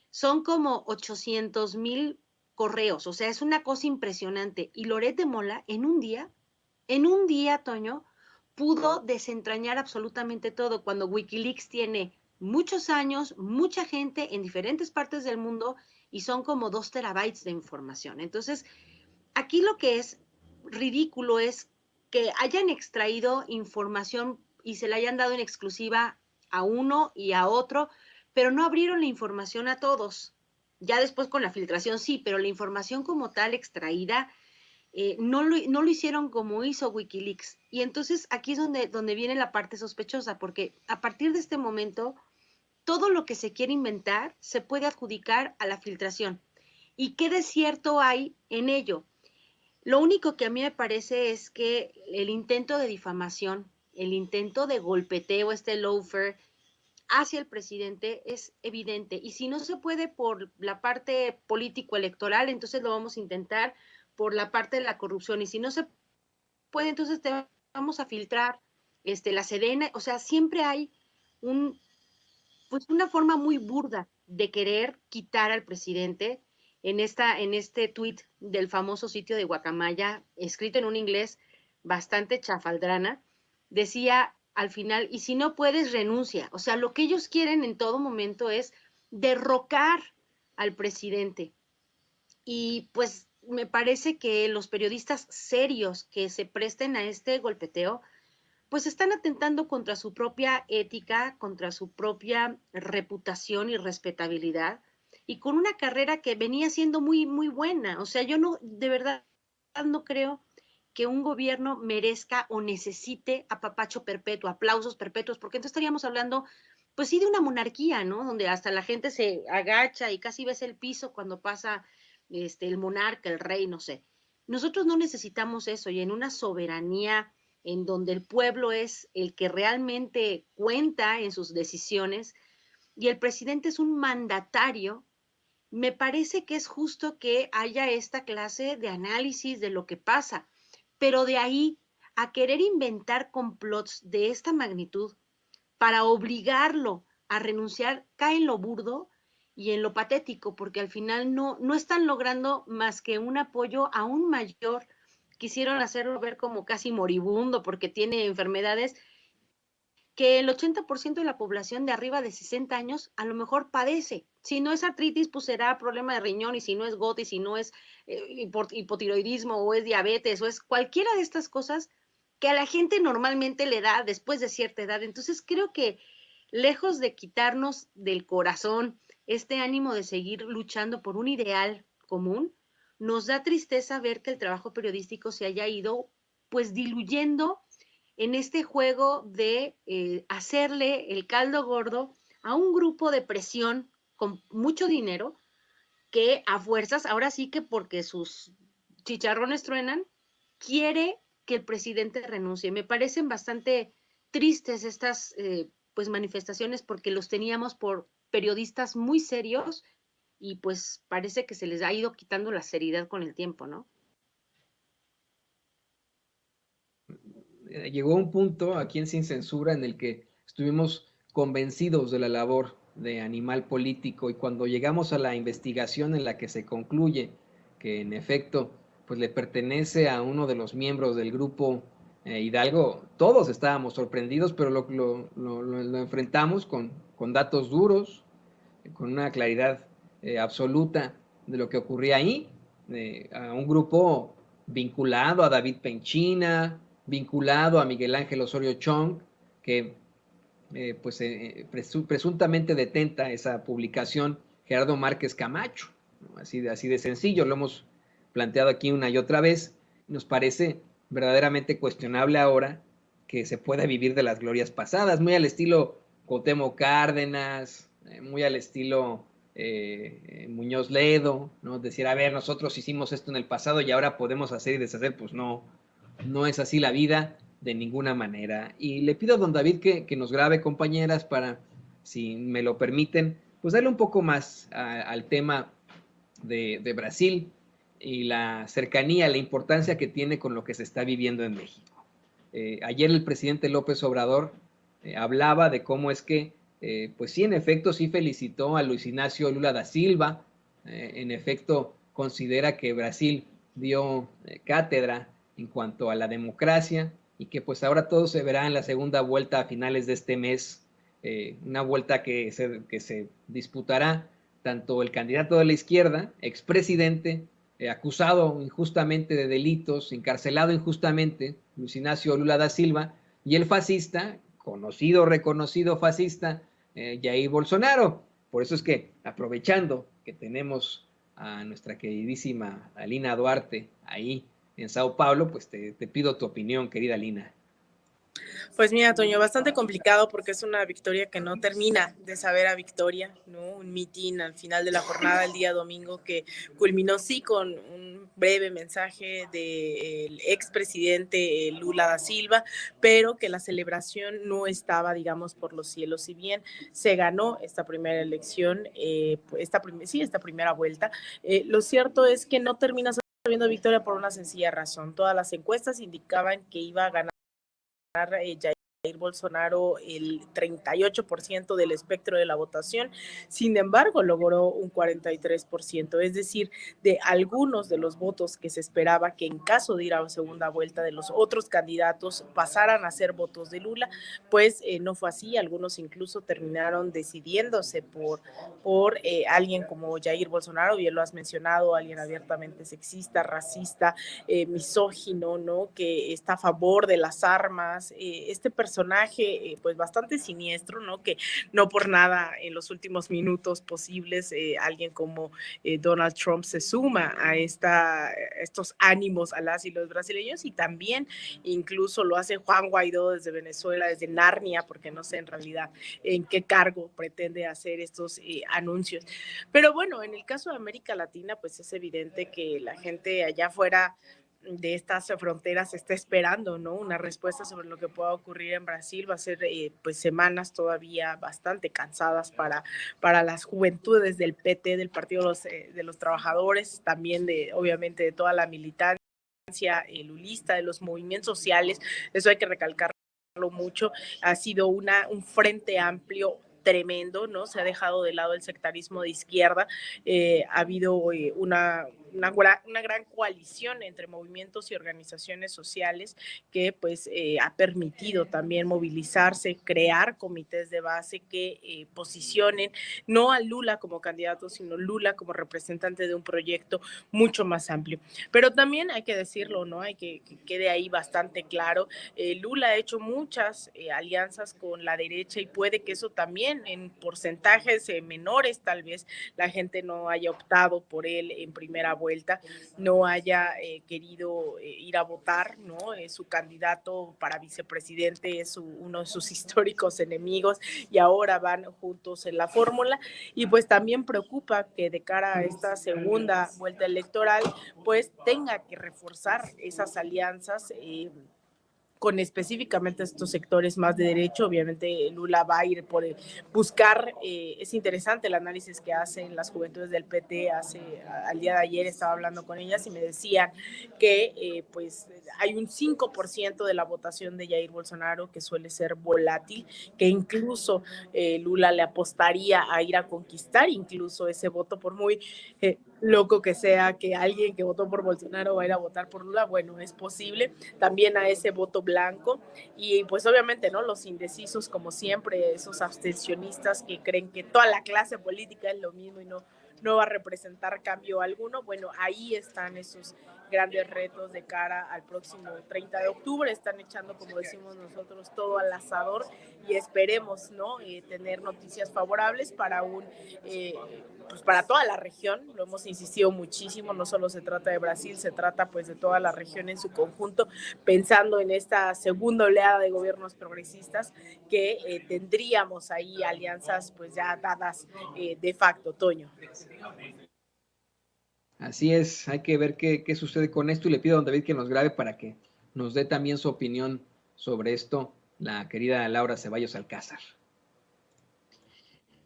Son como 800,000 correos, o sea, es una cosa impresionante. Y Loret de Mola, en un día, Toño, pudo desentrañar absolutamente todo, cuando Wikileaks tiene muchos años, mucha gente en diferentes partes del mundo, y son como 2 terabytes de información. Entonces, aquí lo que es ridículo es que hayan extraído información y se la hayan dado en exclusiva a uno y a otro, pero no abrieron la información a todos. Ya después con la filtración sí, pero la información como tal extraída no lo hicieron como hizo Wikileaks. Y entonces aquí es donde viene la parte sospechosa, porque a partir de este momento, todo lo que se quiere inventar se puede adjudicar a la filtración. ¿Y qué de cierto hay en ello? Lo único que a mí me parece es que el intento de difamación, el intento de golpeteo, loafer, hacia el presidente es evidente. Y si no se puede por la parte político-electoral, entonces lo vamos a intentar por la parte de la corrupción. Y si no se puede, entonces te vamos a filtrar la Sedena. O sea, siempre hay pues una forma muy burda de querer quitar al presidente en este tuit del famoso sitio de Guacamaya, escrito en un inglés bastante chafaldrana, decía al final, y si no puedes, renuncia. O sea, lo que ellos quieren en todo momento es derrocar al presidente. Y pues me parece que los periodistas serios que se presten a este golpeteo, pues están atentando contra su propia ética, contra su propia reputación y respetabilidad, y con una carrera que venía siendo muy, muy buena. O sea, yo no, de verdad, no creo que un gobierno merezca o necesite apapacho perpetuo, aplausos perpetuos, porque entonces estaríamos hablando, pues sí, de una monarquía, ¿no? Donde hasta la gente se agacha y casi ves el piso cuando pasa el monarca, el rey, no sé. Nosotros no necesitamos eso, y en una soberanía en donde el pueblo es el que realmente cuenta en sus decisiones y el presidente es un mandatario, me parece que es justo que haya esta clase de análisis de lo que pasa. Pero de ahí a querer inventar complots de esta magnitud para obligarlo a renunciar, cae en lo burdo y en lo patético, porque al final no están logrando más que un apoyo aún mayor. Quisieron hacerlo ver como casi moribundo porque tiene enfermedades que el 80% de la población de arriba de 60 años a lo mejor padece. Si no es artritis, pues será problema de riñón, y si no es gota, y si no es hipotiroidismo, o es diabetes, o es cualquiera de estas cosas que a la gente normalmente le da después de cierta edad. Entonces creo que lejos de quitarnos del corazón este ánimo de seguir luchando por un ideal común, nos da tristeza ver que el trabajo periodístico se haya ido pues diluyendo en este juego de hacerle el caldo gordo a un grupo de presión con mucho dinero que a fuerzas, ahora sí que porque sus chicharrones truenan, quiere que el presidente renuncie. Me parecen bastante tristes estas pues manifestaciones, porque los teníamos por periodistas muy serios y pues parece que se les ha ido quitando la seriedad con el tiempo, ¿no? Llegó un punto aquí en Sin Censura en el que estuvimos convencidos de la labor de Animal Político, y cuando llegamos a la investigación en la que se concluye que en efecto pues le pertenece a uno de los miembros del grupo Hidalgo, todos estábamos sorprendidos, pero lo enfrentamos con datos duros, con una claridad absoluta, de lo que ocurría ahí, a un grupo vinculado a David Penchina, vinculado a Miguel Ángel Osorio Chong, que presuntamente detenta esa publicación Gerardo Márquez Camacho, ¿no? Así de sencillo, lo hemos planteado aquí una y otra vez. Nos parece verdaderamente cuestionable ahora que se pueda vivir de las glorias pasadas, muy al estilo Cuauhtémoc Cárdenas, muy al estilo Muñoz Ledo, ¿no? Decir, a ver, nosotros hicimos esto en el pasado y ahora podemos hacer y deshacer. Pues no es así la vida de ninguna manera. Y le pido a don David que nos grabe, compañeras, para, si me lo permiten, pues darle un poco más al tema de Brasil y la cercanía, la importancia que tiene con lo que se está viviendo en México. Ayer el presidente López Obrador hablaba de cómo es que, pues sí, en efecto, sí felicitó a Luis Ignacio Lula da Silva, en efecto considera que Brasil dio cátedra en cuanto a la democracia y que pues ahora todo se verá en la segunda vuelta a finales de este mes, una vuelta que se disputará tanto el candidato de la izquierda, expresidente, acusado injustamente de delitos, encarcelado injustamente, Luis Ignacio Lula da Silva, y el fascista, conocido, reconocido fascista, Jair Bolsonaro. Por eso es que, aprovechando que tenemos a nuestra queridísima Alina Duarte ahí en Sao Paulo, pues te pido tu opinión, querida Alina. Pues mira, Toño, bastante complicado porque es una victoria que no termina de saber a victoria, ¿no? Un mitin al final de la jornada el día domingo que culminó sí con un breve mensaje del expresidente Lula da Silva, pero que la celebración no estaba, digamos, por los cielos. Si bien se ganó esta primera elección, esta primera vuelta, lo cierto es que no termina sabiendo victoria por una sencilla razón. Todas las encuestas indicaban que iba a ganar Jair Bolsonaro el 38% del espectro de la votación, sin embargo logró un 43%, es decir, de algunos de los votos que se esperaba que en caso de ir a segunda vuelta de los otros candidatos pasaran a ser votos de Lula, pues no fue así, algunos incluso terminaron decidiéndose por alguien como Jair Bolsonaro, bien lo has mencionado, alguien abiertamente sexista, racista, misógino, ¿no? Que está a favor de las armas, este personaje pues bastante siniestro, ¿no? Que no por nada en los últimos minutos posibles alguien como Donald Trump se suma a estos ánimos a las y los brasileños, y también incluso lo hace Juan Guaidó desde Venezuela, desde Narnia, porque no sé en realidad en qué cargo pretende hacer estos anuncios. Pero bueno, en el caso de América Latina, pues es evidente que la gente allá afuera de estas fronteras está esperando, ¿no? Una respuesta sobre lo que pueda ocurrir en Brasil. Va a ser pues semanas todavía bastante cansadas para las juventudes del PT, del Partido de los Trabajadores, también obviamente de toda la militancia lulista, de los movimientos sociales. Eso hay que recalcarlo mucho. Ha sido un frente amplio tremendo, ¿no? Se ha dejado de lado el sectarismo de izquierda, ha habido una gran coalición entre movimientos y organizaciones sociales que pues ha permitido también movilizarse, crear comités de base que posicionen no a Lula como candidato, sino Lula como representante de un proyecto mucho más amplio. Pero también hay que decirlo, ¿no? Hay que quede ahí bastante claro, Lula ha hecho muchas alianzas con la derecha y puede que eso también en porcentajes menores tal vez la gente no haya optado por él en primera vuelta, no haya querido ir a votar, ¿no? Su candidato para vicepresidente es uno de sus históricos enemigos y ahora van juntos en la fórmula, y pues también preocupa que de cara a esta segunda vuelta electoral pues tenga que reforzar esas alianzas con específicamente estos sectores más de derecho. Obviamente Lula va a ir por buscar, es interesante el análisis que hacen las juventudes del PT, al día de ayer estaba hablando con ellas y me decían que pues hay un 5% de la votación de Jair Bolsonaro que suele ser volátil, que incluso Lula le apostaría a ir a conquistar incluso ese voto, por muy loco que sea que alguien que votó por Bolsonaro va a ir a votar por Lula, bueno, es posible, también a ese voto blanco, y pues obviamente, ¿no? Los indecisos, como siempre, esos abstencionistas que creen que toda la clase política es lo mismo y no no va a representar cambio alguno. Bueno, ahí están esos grandes retos de cara al próximo 30 de octubre. Están echando, como decimos nosotros, todo al asador y esperemos, ¿no? Tener noticias favorables para pues para toda la región. Lo hemos insistido muchísimo, no solo se trata de Brasil, se trata pues de toda la región en su conjunto, pensando en esta segunda oleada de gobiernos progresistas que tendríamos ahí alianzas pues ya dadas de facto, Toño. Así es, hay que ver qué sucede con esto y le pido a don David que nos grabe para que nos dé también su opinión sobre esto, la querida Laura Ceballos Alcázar.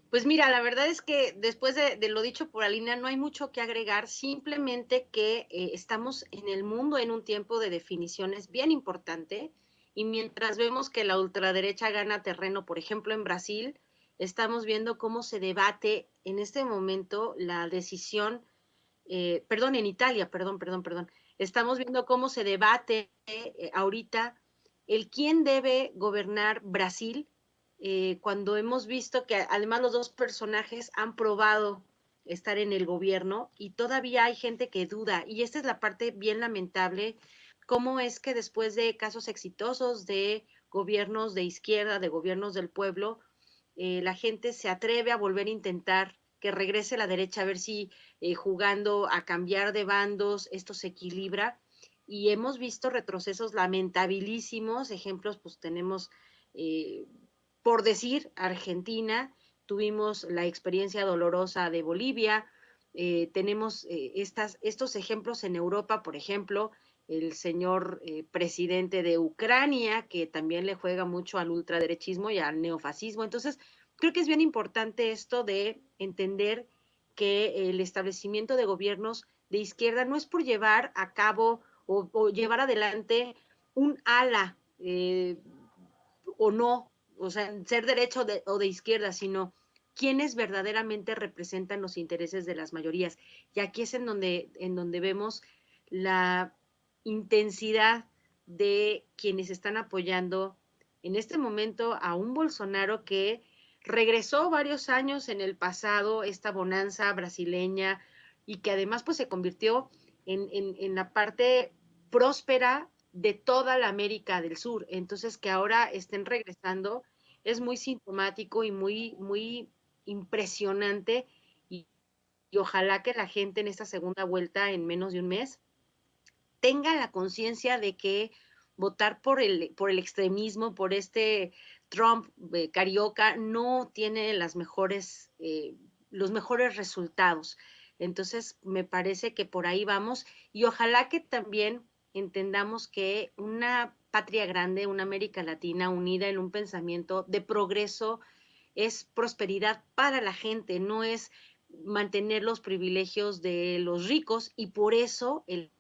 Pues mira, la verdad es que después de lo dicho por Alina, no hay mucho que agregar, simplemente que estamos en el mundo en un tiempo de definiciones bien importante, y mientras vemos que la ultraderecha gana terreno, por ejemplo, en Brasil, estamos viendo cómo se debate en este momento la decisión, en Italia, perdón, estamos viendo cómo se debate ahorita el quién debe gobernar Brasil, cuando hemos visto que además los dos personajes han probado estar en el gobierno y todavía hay gente que duda, y esta es la parte bien lamentable, cómo es que después de casos exitosos de gobiernos de izquierda, de gobiernos del pueblo, la gente se atreve a volver a intentar que regrese la derecha, a ver si jugando a cambiar de bandos esto se equilibra, y hemos visto retrocesos lamentabilísimos. Ejemplos pues tenemos, por decir, Argentina, tuvimos la experiencia dolorosa de Bolivia, tenemos estos ejemplos en Europa, por ejemplo, el señor presidente de Ucrania, que también le juega mucho al ultraderechismo y al neofascismo. Entonces, creo que es bien importante esto de entender que el establecimiento de gobiernos de izquierda no es por llevar a cabo o llevar adelante un ala o no, o sea, ser derecho o de izquierda, sino quienes verdaderamente representan los intereses de las mayorías. Y aquí es en donde vemos la intensidad de quienes están apoyando en este momento a un Bolsonaro que regresó varios años en el pasado, esta bonanza brasileña, y que además pues se convirtió en la parte próspera de toda la América del Sur. Entonces, que ahora estén regresando es muy sintomático y muy impresionante, y ojalá que la gente en esta segunda vuelta, en menos de un mes, tenga la conciencia de que votar por el extremismo, por este Trump carioca, no tiene los mejores resultados. Entonces, me parece que por ahí vamos, y ojalá que también entendamos que una patria grande, una América Latina unida en un pensamiento de progreso, es prosperidad para la gente, no es mantener los privilegios de los ricos, y por eso el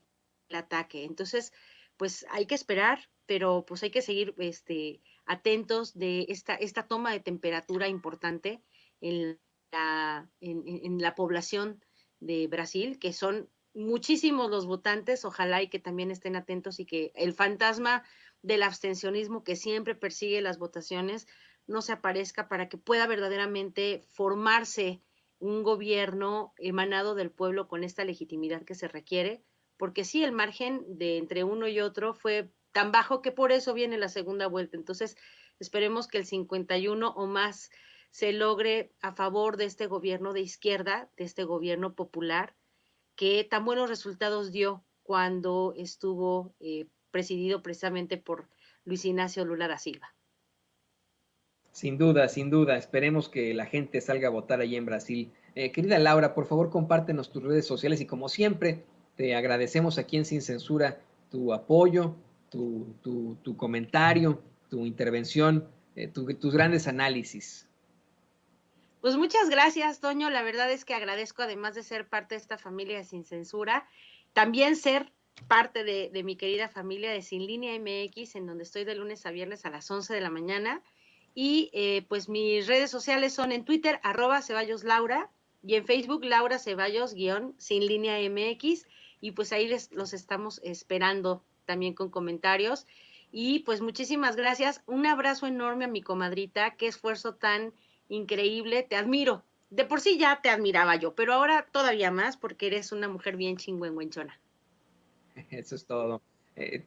ataque. Entonces, pues hay que esperar, pero pues hay que seguir atentos de esta toma de temperatura importante en la población de Brasil, que son muchísimos los votantes. Ojalá y que también estén atentos y que el fantasma del abstencionismo que siempre persigue las votaciones no se aparezca, para que pueda verdaderamente formarse un gobierno emanado del pueblo con esta legitimidad que se requiere, porque sí, el margen de entre uno y otro fue tan bajo que por eso viene la segunda vuelta. Entonces, esperemos que el 51 o más se logre a favor de este gobierno de izquierda, de este gobierno popular, que tan buenos resultados dio cuando estuvo presidido precisamente por Luis Ignacio Lula da Silva. Sin duda, esperemos que la gente salga a votar allí en Brasil. Querida Laura, por favor compártenos tus redes sociales, y como siempre, te agradecemos aquí en Sin Censura tu apoyo, tu comentario, tu intervención, tus grandes análisis. Pues muchas gracias, Toño. La verdad es que agradezco, además de ser parte de esta familia de Sin Censura, también ser parte de mi querida familia de Sin Línea MX, en donde estoy de lunes a viernes a las 11 de la mañana. Y pues mis redes sociales son en Twitter, @CeballosLaura, y en Facebook, Laura Ceballos _Sin Línea MX. Y pues ahí los estamos esperando también con comentarios. Y pues muchísimas gracias. Un abrazo enorme a mi comadrita. Qué esfuerzo tan increíble. Te admiro de por sí ya te admiraba yo, pero ahora todavía más porque eres una mujer bien chingüengüenchona. Eso es todo.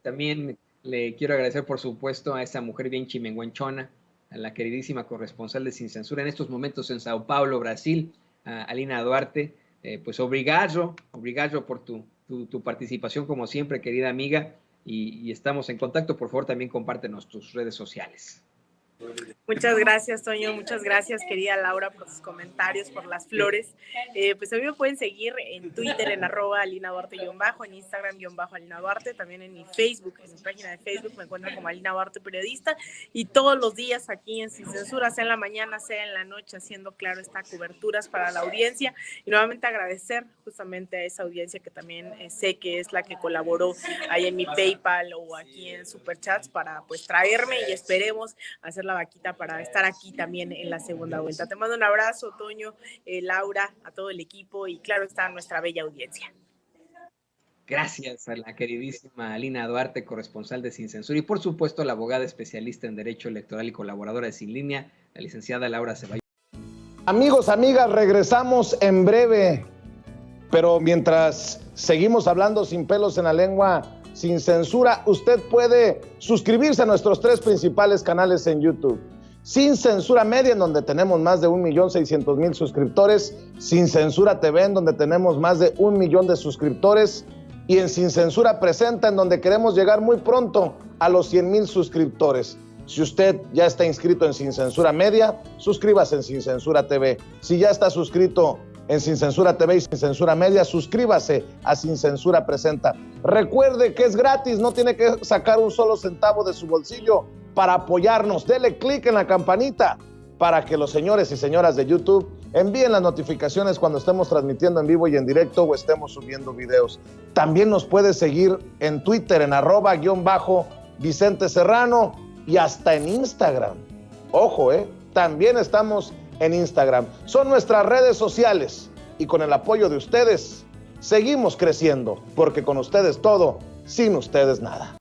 También le quiero agradecer, por supuesto, a esa mujer bien chimenguanchona, a la queridísima corresponsal de Sin Censura en estos momentos en Sao Paulo, Brasil, a Alina Duarte. Pues obrigado por tu participación como siempre, querida amiga, y estamos en contacto. Por favor, también compártenos tus redes sociales. Muchas gracias, Toño. Muchas gracias, querida Laura, por sus comentarios, por las flores. Pues a mí me pueden seguir en Twitter, en @AlinaDuarte_, en Instagram _Alina Duarte, también en mi Facebook, en mi página de Facebook me encuentran como Alina Duarte Periodista, y todos los días aquí en Sin Censura, sea en la mañana, sea en la noche, haciendo, claro, coberturas para la audiencia. Y nuevamente agradecer justamente a esa audiencia que también sé que es la que colaboró ahí en mi PayPal o aquí en Superchats para pues traerme, y esperemos hacer la vaquita para estar aquí también en la segunda vuelta. Te mando un abrazo, Toño, Laura, a todo el equipo y claro está nuestra bella audiencia. Gracias a la queridísima Alina Duarte, corresponsal de Sin Censura, y por supuesto a la abogada especialista en Derecho Electoral y colaboradora de Sin Línea, la licenciada Laura Ceballos. Amigos, amigas, regresamos en breve, pero mientras seguimos hablando sin pelos en la lengua, Sin Censura, usted puede suscribirse a nuestros 3 principales canales en YouTube. Sin Censura Media, en donde tenemos más de 1.600.000 suscriptores, Sin Censura TV, en donde tenemos más de 1 millón de suscriptores, y en Sin Censura Presenta, en donde queremos llegar muy pronto a los 100,000 suscriptores. Si usted ya está inscrito en Sin Censura Media, suscríbase en Sin Censura TV. Si ya está suscrito en Sin Censura TV y Sin Censura Media, suscríbase a Sin Censura Presenta. Recuerde que es gratis, no tiene que sacar un solo centavo de su bolsillo para apoyarnos. Dele clic en la campanita para que los señores y señoras de YouTube envíen las notificaciones cuando estemos transmitiendo en vivo y en directo o estemos subiendo videos. También nos puede seguir en Twitter en @Vicente Serrano y hasta en Instagram. Ojo, también estamos en Instagram. Son nuestras redes sociales y con el apoyo de ustedes seguimos creciendo, porque con ustedes todo, sin ustedes nada.